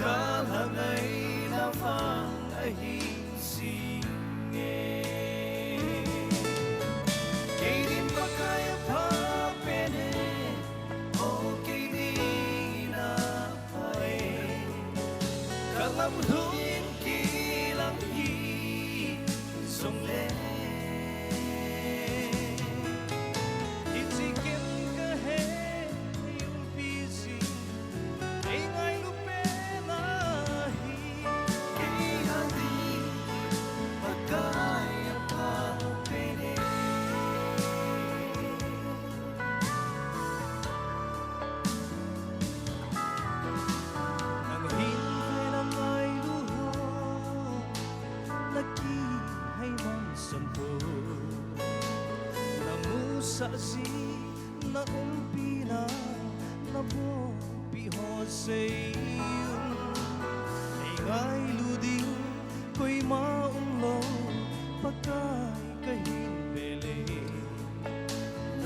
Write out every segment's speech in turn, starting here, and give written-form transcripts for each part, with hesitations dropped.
kalangay na pang-ahing sige. Kay di pa kaya papene, okay di na pae. Kalamluin kilang hi sungle. Sa si na umpina na mo piho sa iyon ay ngay luding ko'y maunglo pagkay kahimbele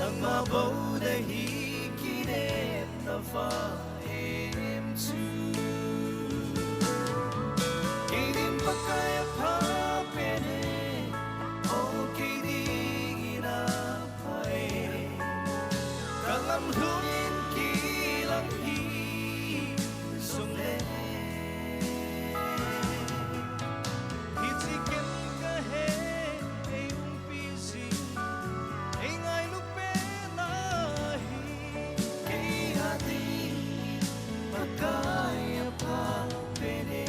nang mabaw dahi kinit na faim tu. Kay din pa kaya papene, okay di kalamluin kilang hi sungle. Hitikin kahe ay umpisi ay ngay lupenahi kay hati pagkaya pa pene.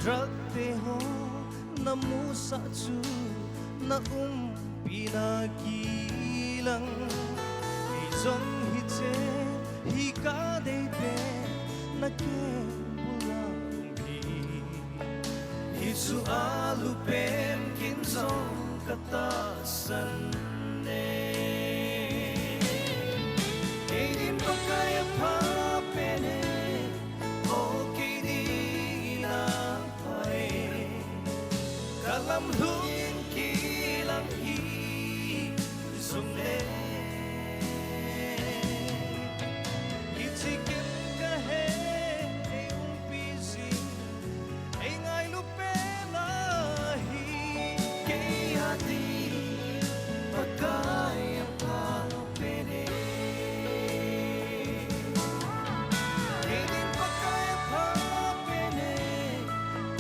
Drug teho na musa tu na pinagilang izong hite hika debe na kebulang Isu alupem kinzong katasan ne. Kay din pa kaya papene, okay di kalamluin kilang hi sungle. Hitikin kahe ay umpisi ay ngay lupenahi kay hati pagkaya pa pene. Kay din pa kaya pa pene,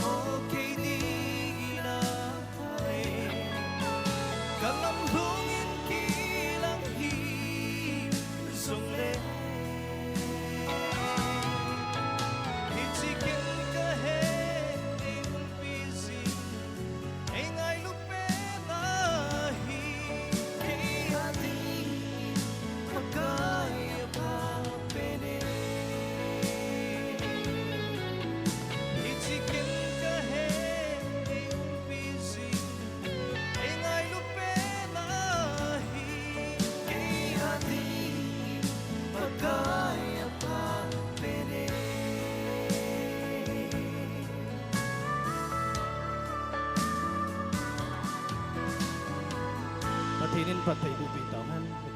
okay di kalamlungin kilang hi sungle. Hitikin kahe ay umpisi ay ngay lupenahi kay hati pagkaya pa pene. Hitikin kahe ay umpisi ay ngay pagkaya pa pene. Patinin patay bubitahan.